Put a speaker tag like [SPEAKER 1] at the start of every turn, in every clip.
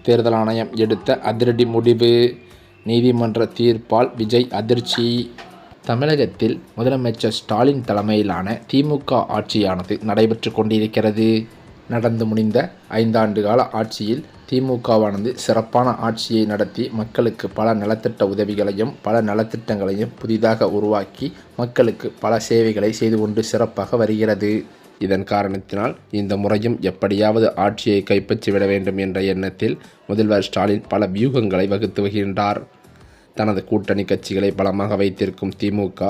[SPEAKER 1] தேர்தல் ஆணையம் எடுத்த அதிரடி முடிவு. நீதிமன்ற தீர்ப்பால் விஜய் அதிர்ச்சி. தமிழகத்தில் முதலமைச்சர் ஸ்டாலின் தலைமையிலான திமுக ஆட்சியானது நடைபெற்று கொண்டிருக்கிறது. நடந்து முடிந்த 5 ஆண்டு கால ஆட்சியில் திமுகவானது சிறப்பான ஆட்சியை நடத்தி மக்களுக்கு பல நலத்திட்ட உதவிகளையும் பல நலத்திட்டங்களையும் புதிதாக உருவாக்கி மக்களுக்கு பல சேவைகளை செய்து கொண்டு சிறப்பாக வருகிறது. இதன் காரணத்தினால் இந்த முறையும் எப்படியாவது ஆட்சியை கைப்பற்றிவிட வேண்டும் என்ற எண்ணத்தில் முதல்வர் ஸ்டாலின் பல வியூகங்களை வகுத்து வருகின்றார். தனது கூட்டணி கட்சிகளை பலமாக வைத்திருக்கும் திமுக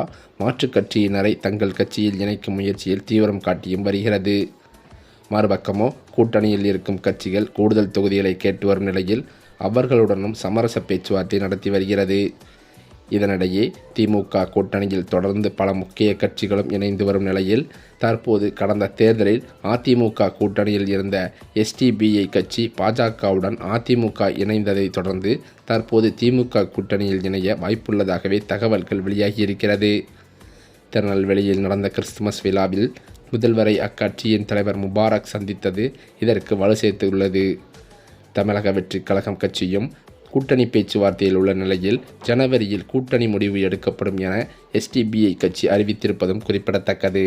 [SPEAKER 1] மாற்றுக் கட்சியினரை தங்கள் கட்சியில் இணைக்கும் முயற்சியில் தீவிரம் காட்டியும் வருகிறது. மறுபக்கமோ கூட்டணியில் இருக்கும் கட்சிகள் கூடுதல் தொகுதிகளை கேட்டு வரும் நிலையில் அவர்களுடனும் சமரச பேச்சுவார்த்தை நடத்தி வருகிறது. இதனிடையே திமுக கூட்டணியில் தொடர்ந்து பல முக்கிய கட்சிகளும் இணைந்து வரும் நிலையில் தற்போது கடந்த தேர்தலில் அதிமுக கூட்டணியில் இருந்த SDPI கட்சி பாஜகவுடன் அதிமுக இணைந்ததை தொடர்ந்து தற்போது திமுக கூட்டணியில் இணைய வாய்ப்புள்ளதாகவே தகவல்கள் வெளியாகியிருக்கிறது. திருநெல்வேலியில் நடந்த கிறிஸ்துமஸ் விழாவில் முதல்வரை அக்கட்சியின் தலைவர் முபாரக் சந்தித்தது இதற்கு வலு சேர்த்துள்ளது. தமிழக வெற்றிக் கழகம் கட்சியும் கூட்டணி பேச்சுவார்த்தையில் உள்ள நிலையில் ஜனவரியில் கூட்டணி முடிவு எடுக்கப்படும் என SDPI கட்சி அறிவித்திருப்பதும் குறிப்பிடத்தக்கது.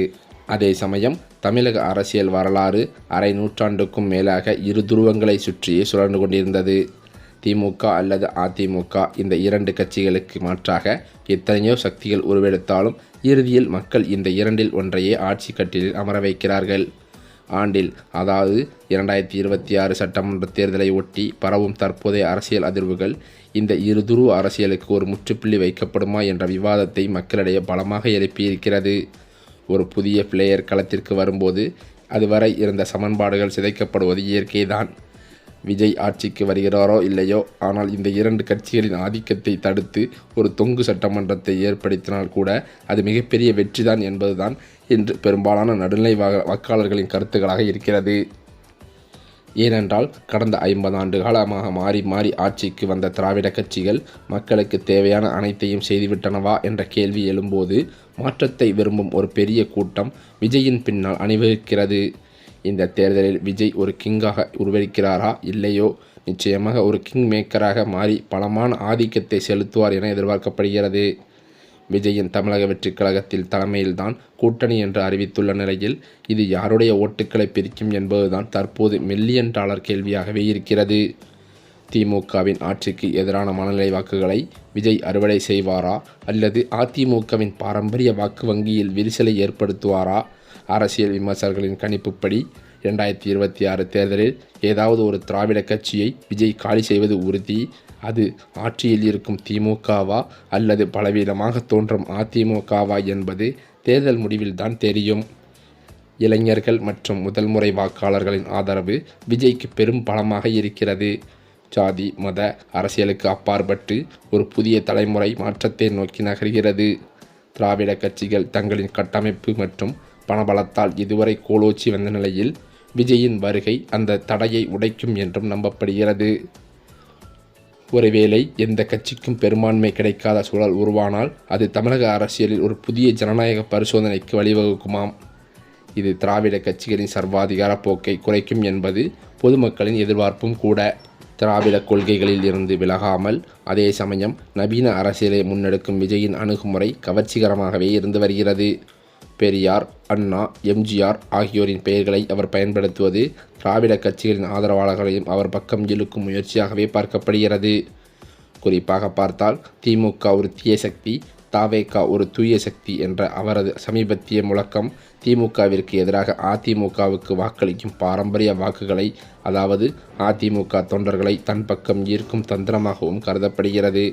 [SPEAKER 1] அதே சமயம் தமிழக அரசியல் வரலாறு அரை நூற்றாண்டுக்கும் மேலாக இரு துருவங்களை சுற்றியே சுழன்று கொண்டிருந்தது. திமுக அல்லது அதிமுக இந்த 2 கட்சிகளுக்கு மாற்றாக எத்தனையோ சக்திகள் உருவெடுத்தாலும் இறுதியில் மக்கள் இந்த இரண்டில் ஒன்றையே ஆட்சி கட்டிலில் அமர வைக்கிறார்கள். ஆண்டில் அதாவது 2026 சட்டமன்ற தேர்தலை ஒட்டி பரவும் தற்போதைய அரசியல் அதிர்வுகள் இந்த இருதுருவ அரசியலுக்கு ஒரு முற்றுப்புள்ளி வைக்கப்படுமா என்ற விவாதத்தை மக்களிடையே பலமாக எழுப்பியிருக்கிறது. ஒரு புதிய பிளேயர் களத்திற்கு வரும்போது அதுவரை இருந்த சமன்பாடுகள் சிதைக்கப்படுவது இயற்கைதான். விஜய் ஆட்சிக்கு வருகிறாரோ இல்லையோ, ஆனால் இந்த 2 கட்சிகளின் ஆதிக்கத்தை தடுத்து ஒரு தொங்கு சட்டமன்றத்தை ஏற்படுத்தினால் கூட அது மிகப்பெரிய வெற்றிதான் என்பதுதான் இன்று பெரும்பாலான நடுநிலை வாக்காளர்களின் கருத்துக்களாக இருக்கிறது. ஏனென்றால் கடந்த 50 ஆண்டு காலமாக மாறி மாறி ஆட்சிக்கு வந்த திராவிட கட்சிகள் மக்களுக்கு தேவையான அனைத்தையும் செய்துவிட்டனவா என்ற கேள்வி எழும்போது மாற்றத்தை விரும்பும் ஒரு பெரிய கூட்டம் விஜயின் பின்னால் அணிவகுக்கிறது. இந்த தேர்தலில் விஜய் ஒரு கிங்காக உருவெடுக்கிறாரா இல்லையோ, நிச்சயமாக ஒரு கிங் மேக்கராக மாறி பலமான ஆதிக்கத்தை செலுத்துவார் என எதிர்பார்க்கப்படுகிறது. விஜயின் தமிழக வெற்றிக் கழகத்தில் தலைமையில்தான் கூட்டணி என்று அறிவித்துள்ள நிலையில் இது யாருடைய ஓட்டுக்களை பிரிக்கும் என்பதுதான் தற்போது $1,000,000 கேள்வியாகவே இருக்கிறது. திமுகவின் ஆட்சிக்கு எதிரான மனநிலை வாக்குகளை விஜய் அறுவடை செய்வாரா அல்லது அதிமுகவின் பாரம்பரிய வாக்கு வங்கியில் விரிசலை ஏற்படுத்துவாரா? அரசியல் விமர்சகர்களின் கணிப்புப்படி 2026 தேர்தலில் ஏதாவது ஒரு திராவிட கட்சியை விஜய் காலி செய்வது உறுதி. அது ஆட்சியில் இருக்கும் திமுகவா அல்லது பலவீனமாக தோன்றும் அதிமுகவா என்பது தேர்தல் முடிவில்தான் தெரியும். இளைஞர்கள் மற்றும் முதல்முறை வாக்காளர்களின் ஆதரவு விஜய்க்கு பெரும் பலமாக இருக்கிறது. ஜாதி மத அரசியலுக்கு அப்பாற்பட்டு ஒரு புதிய தலைமுறை மாற்றத்தை நோக்கி நகர்கிறது. திராவிட கட்சிகள் தங்களின் கட்டமைப்பு மற்றும் பணபலத்தால் இதுவரை கோலோச்சி வந்த நிலையில் விஜயின் வருகை அந்த தடையை உடைக்கும் என்றும் நம்பப்படுகிறது. ஒருவேளை எந்த கட்சிக்கும் பெரும்பான்மை கிடைக்காத சூழல் உருவானால் அது தமிழக அரசியலில் ஒரு புதிய ஜனநாயக பரிசோதனைக்கு வழிவகுக்குமாம். இது திராவிட கட்சிகளின் சர்வாதிகார போக்கை குறைக்கும் என்பது பொதுமக்களின் எதிர்பார்ப்பும் கூட. திராவிட கொள்கைகளில் இருந்து விலகாமல் அதே சமயம் நவீன அரசியலை முன்னெடுக்கும் விஜயின் அணுகுமுறை கவர்ச்சிகரமாகவே இருந்து வருகிறது. பெரியார், அண்ணா, MGR ஆகியோரின் பெயர்களை அவர் பயன்படுத்துவது திராவிட கட்சிகளின் ஆதரவாளர்களையும் அவர் பக்கம் இழுக்கும் முயற்சியாகவே பார்க்கப்படுகிறது. குறிப்பாக பார்த்தால் திமுக ஒரு தீய சக்தி, தவேக ஒரு தூய சக்தி என்ற அவரது சமீபத்திய முழக்கம் திமுகவிற்கு எதிராக அதிமுகவுக்கு வாக்களிக்கும் பாரம்பரிய வாக்குகளை, அதாவது அதிமுக தொண்டர்களை தன் பக்கம் ஈர்க்கும் தந்திரமாகவும் கருதப்படுகிறது.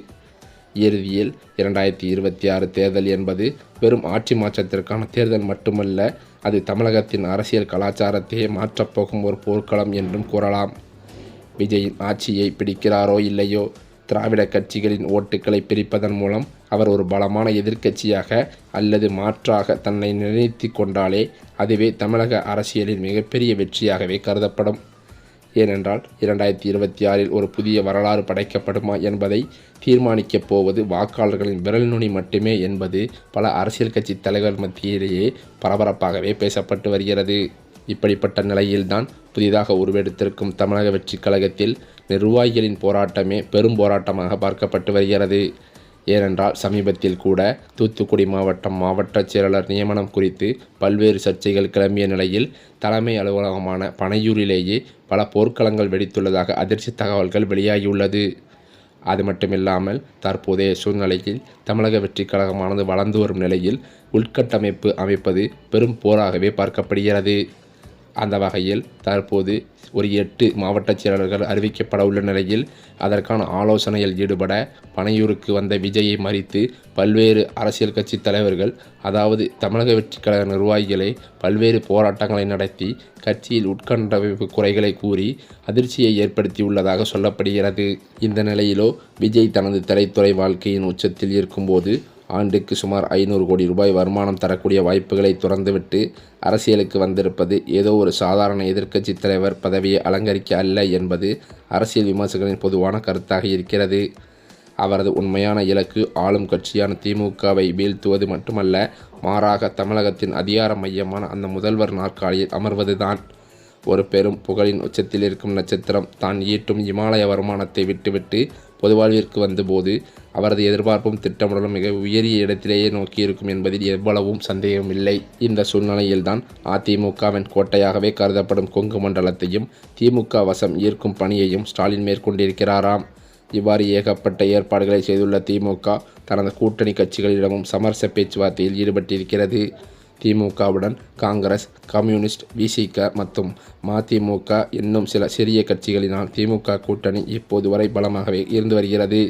[SPEAKER 1] இறுதியில் 2026 தேர்தல் என்பது வெறும் ஆட்சி மாற்றத்திற்கான தேர்தல் மட்டுமல்ல, அது தமிழகத்தின் அரசியல் கலாச்சாரத்தையே மாற்றப்போகும் ஒரு போர்க்களம் என்றும் கூறலாம். விஜயின் ஆட்சியை பிடிக்கிறாரோ இல்லையோ, திராவிட கட்சிகளின் ஓட்டுக்களை பிரிப்பதன் மூலம் அவர் ஒரு பலமான எதிர்க்கட்சியாக அல்லது மாற்றாக தன்னை நிலைநிறுத்தி கொண்டாலே அதுவே தமிழக அரசியலின் மிகப்பெரிய வெற்றியாகவே கருதப்படும். ஏனென்றால் 2026 ஒரு புதிய வரலாறு படைக்கப்படுமா என்பதை தீர்மானிக்கப் போவது வாக்காளர்களின் விரல் நுனி மட்டுமே என்பது பல அரசியல் கட்சி தலைவர் மத்தியிலேயே பரபரப்பாகவே பேசப்பட்டு வருகிறது. இப்படிப்பட்ட நிலையில்தான் புதிதாக உருவெடுத்திருக்கும் தமிழக வெற்றிக் கழகத்தில் நிர்வாகிகளின் போராட்டமே பெரும் போராட்டமாக பார்க்கப்பட்டு வருகிறது. ஏனென்றால் சமீபத்தில் கூட தூத்துக்குடி மாவட்ட செயலாளர் நியமனம் குறித்து பல்வேறு சர்ச்சைகள் கிளம்பிய நிலையில் தலைமை அலுவலகமான பனையூரிலேயே பல போர்க்களங்கள் வெடித்துள்ளதாக அதிர்ச்சி தகவல்கள் வெளியாகியுள்ளது. அது மட்டுமில்லாமல் தற்போதைய சூழ்நிலையில் தமிழக வெற்றிக் கழகமானது வளர்ந்து வரும் நிலையில் உள்கட்டமைப்பு அமைப்பது பெரும் போராகவே பார்க்கப்படுகிறது. அந்த வகையில் தற்போது ஒரு 8 மாவட்ட செயலாளர்கள் அறிவிக்கப்பட உள்ள நிலையில் அதற்கான ஆலோசனையில் ஈடுபட பனையூருக்கு வந்த விஜயை மறித்து பல்வேறு அரசியல் கட்சி தலைவர்கள், அதாவது தமிழக வெற்றிக் கழக நிர்வாகிகளை பல்வேறு போராட்டங்களை நடத்தி கட்சியில் உட்கட்டமைப்பு குறைகளை கூறி அதிர்ச்சியை ஏற்படுத்தியுள்ளதாக சொல்லப்படுகிறது. இந்த நிலையிலோ விஜய் தனது திரைத்துறை வாழ்க்கையின் உச்சத்தில் இருக்கும்போது ஆண்டுக்கு சுமார் 500 கோடி ரூபாய் வருமானம் தரக்கூடிய வாய்ப்புகளை துறந்துவிட்டு அரசியலுக்கு வந்திருப்பது ஏதோ ஒரு சாதாரண எதிர்க்கட்சி தலைவர் பதவியை அலங்கரிக்க அல்ல என்பது அரசியல் விமர்சகர்களின் பொதுவான கருத்தாக இருக்கிறது. அவரது உண்மையான இலக்கு ஆளும் கட்சியான திமுகவை வீழ்த்துவது மட்டுமல்ல, மாறாக தமிழகத்தின் அதிகார மையமான அந்த முதல்வர் நாற்காலியில் அமர்வதுதான். ஒரு பெரும் புகழின் உச்சத்தில் இருக்கும் நட்சத்திரம் தான் ஈட்டும் இமாலய வருமானத்தை விட்டுவிட்டு பொதுவாழ்விற்கு வந்தபோது அவரது எதிர்பார்ப்பும் திட்டமிடலும் மிக உயரிய இடத்திலேயே நோக்கியிருக்கும் என்பதில் எவ்வளவும் சந்தேகமில்லை. இந்த சூழ்நிலையில்தான் அதிமுகவின் கோட்டையாகவே கருதப்படும் கொங்கு மண்டலத்தையும் திமுக வசம் ஈர்க்கும் பணியையும் ஸ்டாலின் மேற்கொண்டிருக்கிறாராம். இவ்வாறு ஏகப்பட்ட ஏற்பாடுகளை செய்துள்ள திமுக தனது கூட்டணி கட்சிகளிடமும் சமரச பேச்சுவார்த்தையில் ஈடுபட்டிருக்கிறது. திமுகவுடன் காங்கிரஸ், கம்யூனிஸ்ட், விசிக மற்றும் மதிமுக என்னும் சில சிறிய கட்சிகளினால் திமுக கூட்டணி இப்போது வரை பலமாகவே இருந்து வருகிறது.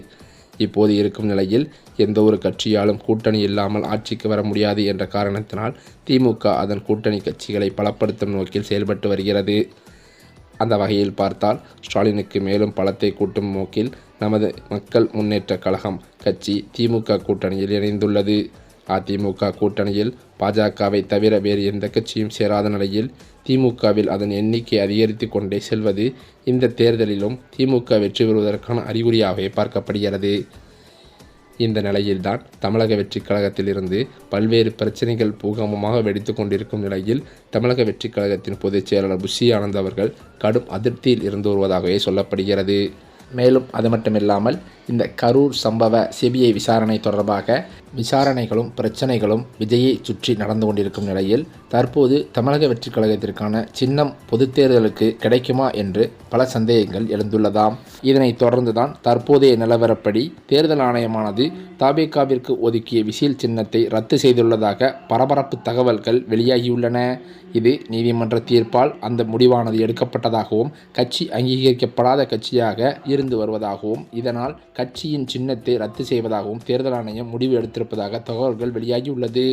[SPEAKER 1] இப்போது இருக்கும் நிலையில் எந்த ஒரு கட்சியாலும் கூட்டணி இல்லாமல் ஆட்சிக்கு வர முடியாது என்ற காரணத்தினால் திமுக அதன் கூட்டணி கட்சிகளை பலப்படுத்தும் நோக்கில் செயல்பட்டு வருகிறது. அந்த வகையில் பார்த்தால் ஸ்டாலினுக்கு மேலும் பலத்தை கூட்டும் நோக்கில் நமது மக்கள் முன்னேற்ற கழகம் கட்சி திமுக கூட்டணியில் இணைந்துள்ளது. அதிமுக கூட்டணியில் பாஜகவை தவிர வேறு எந்த கட்சியும் சேராத நிலையில் திமுகவில் அதன் எண்ணிக்கை அதிகரித்து கொண்டே செல்வது இந்த தேர்தலிலும் திமுக வெற்றி பெறுவதற்கான அறிகுறியாகவே பார்க்கப்படுகிறது. இந்த நிலையில்தான் தமிழக வெற்றிக் கழகத்திலிருந்து பல்வேறு பிரச்சனைகள் பூகம்பமாக வெடித்து கொண்டிருக்கும் நிலையில் தமிழக வெற்றிக் கழகத்தின் பொதுச் செயலாளர் புஷி ஆனந்த் அவர்கள் கடும் அதிருப்தியில் இருந்து வருவதாகவே சொல்லப்படுகிறது. மேலும் அது மட்டுமில்லாமல் இந்த கரூர் சம்பவ சிபிஐ விசாரணை தொடர்பாக விசாரணைகளும் பிரச்சனைகளும் விஜயை சுற்றி நடந்து கொண்டிருக்கும் நிலையில் தற்போது தமிழக வெற்றிக் கழகத்திற்கான சின்னம் பொதுத் தேர்தலுக்கு கிடைக்குமா என்று பல சந்தேகங்கள் எழுந்துள்ளதாம். இதனைத் தொடர்ந்துதான் தற்போதைய நிலவரப்படி தேர்தல் ஆணையமானது தபிகவிற்கு ஒதுக்கிய விசில் சின்னத்தை ரத்து செய்துள்ளதாக பரபரப்பு தகவல்கள் வெளியாகியுள்ளன. இது நீதிமன்ற தீர்ப்பால் அந்த முடிவானது எடுக்கப்பட்டதாகவும் கட்சி அங்கீகரிக்கப்படாத கட்சியாக இருந்து வருவதாகவும் இதனால் கட்சியின் சின்னத்தை ரத்து செய்வதாகவும் தேர்தல் ஆணையம் முடிவு எடுத்திருப்பதாக தகவல்கள் வெளியாகியுள்ளது.